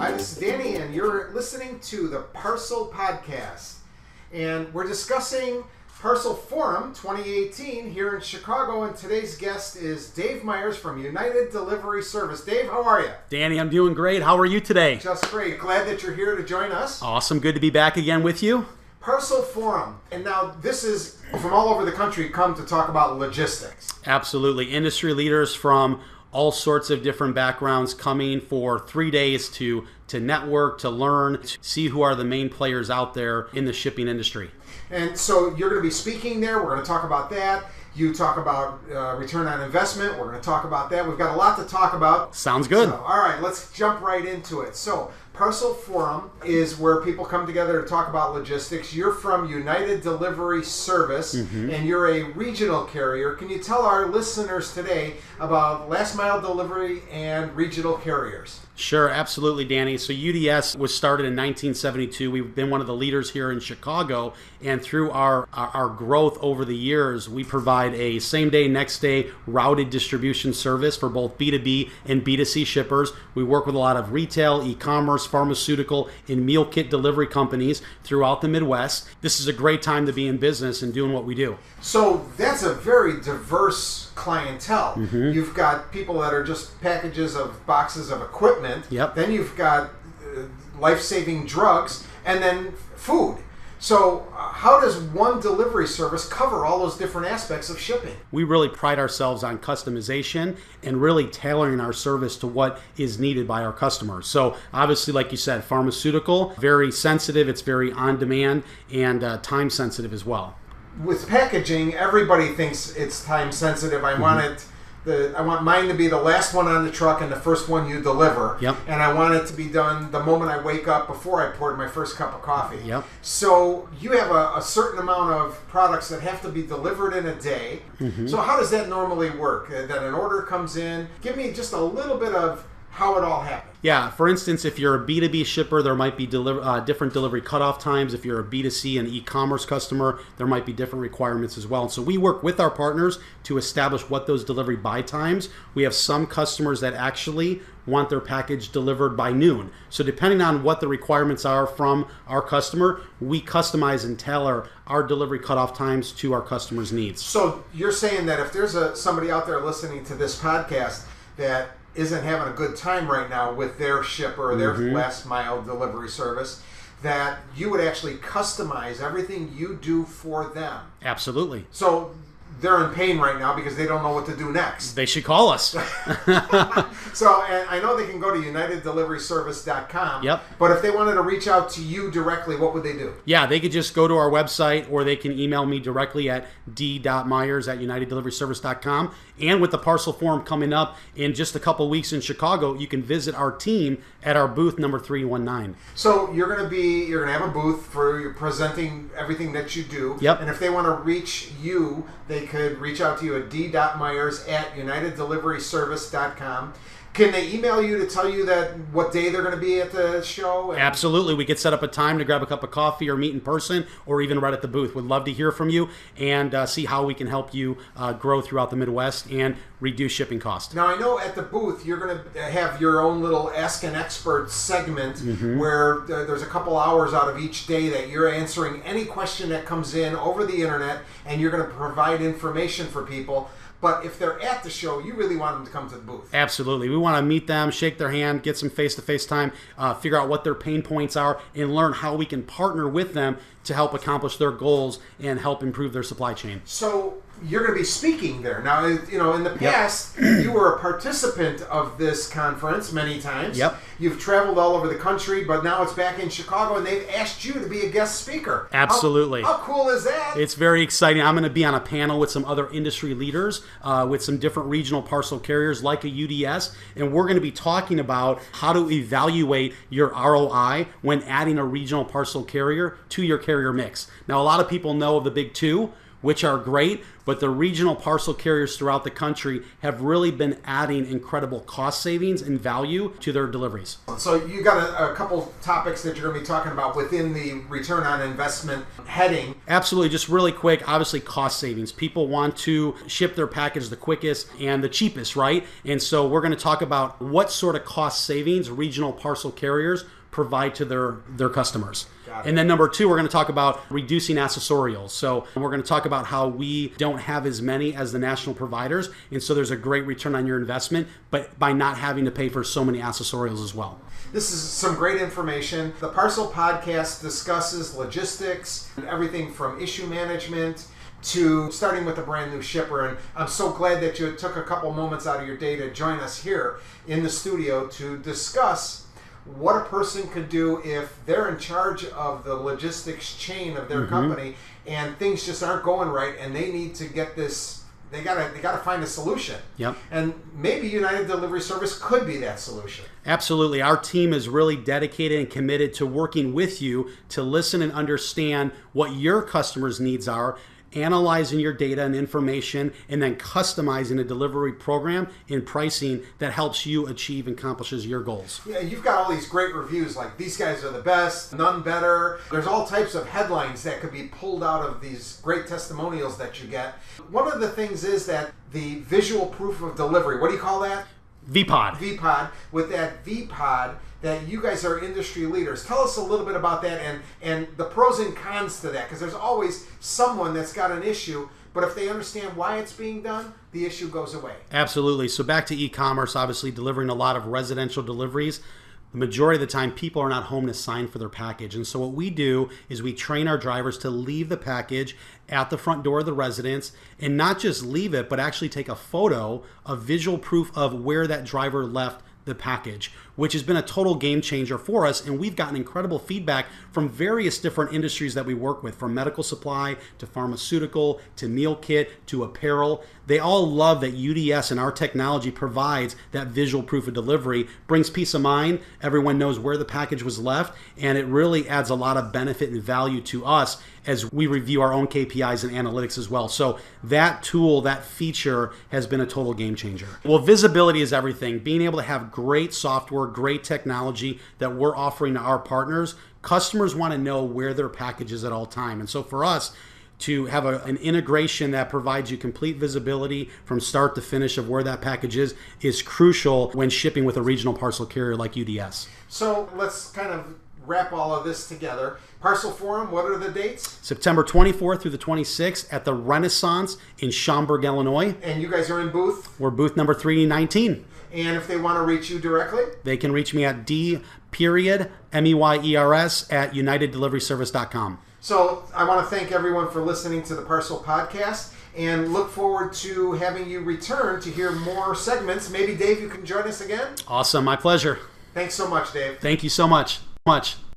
Hi, this is Danny, and you're listening to the Parcel Podcast. And we're discussing Parcel Forum 2018 here in Chicago, and today's guest is Dave Meyers from United Delivery Service. Dave, how are you? Danny, I'm doing great. How are you today? Just great. Glad that you're here to join us. Awesome. Good to be back again with you. Parcel Forum. And now this is from all over the country come to talk about logistics. Absolutely. Industry leaders from all sorts of different backgrounds coming for 3 days to network, to learn, to see who are the main players out there in the shipping industry. And so you're going to be speaking there. We're going to talk about that. You talk about return on investment. We're going to talk about that. We've got a lot to talk about. Sounds good. So, all right, let's jump right into it. So Parcel Forum is where people come together to talk about logistics. You're from United Delivery Service, and you're a regional carrier. Can you tell our listeners today about last mile delivery and regional carriers? Sure, absolutely, Danny. So UDS was started in 1972. We've been one of the leaders here in Chicago, and through our growth over the years, we provide a same-day, next-day routed distribution service for both B2B and B2C shippers. We work with a lot of retail, e-commerce, pharmaceutical, and meal kit delivery companies throughout the Midwest. This is a great time to be in business and doing what we do. So that's a very diverse clientele. You've got people that are just packages of boxes of equipment. Yep. Then you've got life-saving drugs, and then food. So how does one delivery service cover all those different aspects of shipping? We really pride ourselves on customization and really tailoring our service to what is needed by our customers. So obviously, like you said, pharmaceutical, very sensitive, it's very on-demand, and time sensitive as well. With packaging, everybody thinks it's time sensitive. I want mine to be the last one on the truck and the first one you deliver. Yep. And I want it to be done the moment I wake up before I poured my first cup of coffee. Yep. So you have a certain amount of products that have to be delivered in a day. So how does that normally work? That an order comes in. Give me just a little bit of how it all happens. Yeah, for instance, if you're a B2B shipper, there might be different delivery cutoff times. If you're a B2C and e-commerce customer, there might be different requirements as well. And so we work with our partners to establish what those delivery buy times. We have some customers that actually want their package delivered by noon. So depending on what the requirements are from our customer, we customize and tailor our delivery cutoff times to our customers' needs. So you're saying that if there's somebody out there listening to this podcast that isn't having a good time right now with their shipper or their last mile delivery service, that you would actually customize everything you do for them. Absolutely. So they're in pain right now because they don't know what to do next. They should call us. So, and I know they can go to UnitedDeliveryService.com. Yep. But if they wanted to reach out to you directly, what would they do? Yeah, they could just go to our website, or they can email me directly at d.myers@UnitedDeliveryService.com. And with the Parcel Forum coming up in just a couple weeks in Chicago, you can visit our team at our booth number 319. So you're going to have a booth for you presenting everything that you do. Yep. And if they want to reach you, they could reach out to you at d.myers@UnitedDeliveryService.com. Can they email you to tell you that what day they're going to be at the show? Absolutely. We could set up a time to grab a cup of coffee or meet in person, or even right at the booth. We'd love to hear from you and see how we can help you grow throughout the Midwest and reduce shipping costs. Now, I know at the booth you're going to have your own little Ask an Expert segment where there's a couple hours out of each day that you're answering any question that comes in over the internet, and you're going to provide information for people. But if they're at the show, you really want them to come to the booth. Absolutely. We want to meet them, shake their hand, get some face-to-face time, figure out what their pain points are, and learn how we can partner with them to help accomplish their goals and help improve their supply chain. So you're going to be speaking there. Now, in the past, you were a participant of this conference many times. Yep. You've traveled all over the country, but now it's back in Chicago, and they've asked you to be a guest speaker. Absolutely. How cool is that? It's very exciting. I'm going to be on a panel with some other industry leaders, with some different regional parcel carriers like a UDS, and we're going to be talking about how to evaluate your ROI when adding a regional parcel carrier to your carrier mix. Now, a lot of people know of the big two. which are great, but the regional parcel carriers throughout the country have really been adding incredible cost savings and value to their deliveries. So you got a couple topics that you're going to be talking about within the return on investment heading. Absolutely. Just really quick, obviously cost savings. People want to ship their package the quickest and the cheapest, right? And so we're going to talk about what sort of cost savings regional parcel carriers provide to their customers. And then number two, we're going to talk about reducing accessorials. So we're going to talk about how we don't have as many as the national providers. And so there's a great return on your investment, but by not having to pay for so many accessorials as well. This is some great information. The Parcel Podcast discusses logistics, everything from issue management to starting with a brand new shipper. And I'm so glad that you took a couple moments out of your day to join us here in the studio to discuss what a person could do if they're in charge of the logistics chain of their company and things just aren't going right and they need to get this, they gotta find a solution. Yep. And maybe United Delivery Service could be that solution. Absolutely. Our team is really dedicated and committed to working with you to listen and understand what your customers' needs are, analyzing your data and information, and then customizing a delivery program and pricing that helps you achieve and accomplishes your goals. Yeah, you've got all these great reviews like these guys are the best, none better. There's all types of headlines that could be pulled out of these great testimonials that you get. One of the things is that the visual proof of delivery, what do you call that? VPOD. VPOD. With that VPOD, that you guys are industry leaders. Tell us a little bit about that and the pros and cons to that, because there's always someone that's got an issue, but if they understand why it's being done, the issue goes away. Absolutely. So back to e-commerce, obviously delivering a lot of residential deliveries. The majority of the time, people are not home to sign for their package. And so what we do is we train our drivers to leave the package at the front door of the residence and not just leave it, but actually take a photo of visual proof of where that driver left the package, which has been a total game changer for us. And we've gotten incredible feedback from various different industries that we work with, from medical supply to pharmaceutical to meal kit to apparel. They all love that UDS and our technology provides that visual proof of delivery, brings peace of mind. Everyone knows where the package was left, and it really adds a lot of benefit and value to us as we review our own KPIs and analytics as well. So that tool, that feature has been a total game changer. Well, visibility is everything. Being able to have great software, great technology that we're offering to our partners, customers want to know where their package is at all time. And so for us, to have an integration that provides you complete visibility from start to finish of where that package is crucial when shipping with a regional parcel carrier like UDS. So let's kind of wrap all of this together. Parcel Forum, what are the dates? September 24th through the 26th at the Renaissance in Schaumburg, Illinois. And you guys are in booth? We're booth number 319. And if they want to reach you directly? They can reach me at d.meyers@uniteddeliveryservice.com. So I want to thank everyone for listening to the Parcel Podcast and look forward to having you return to hear more segments. Maybe, Dave, you can join us again? Awesome. My pleasure. Thanks so much, Dave. Thank you so much.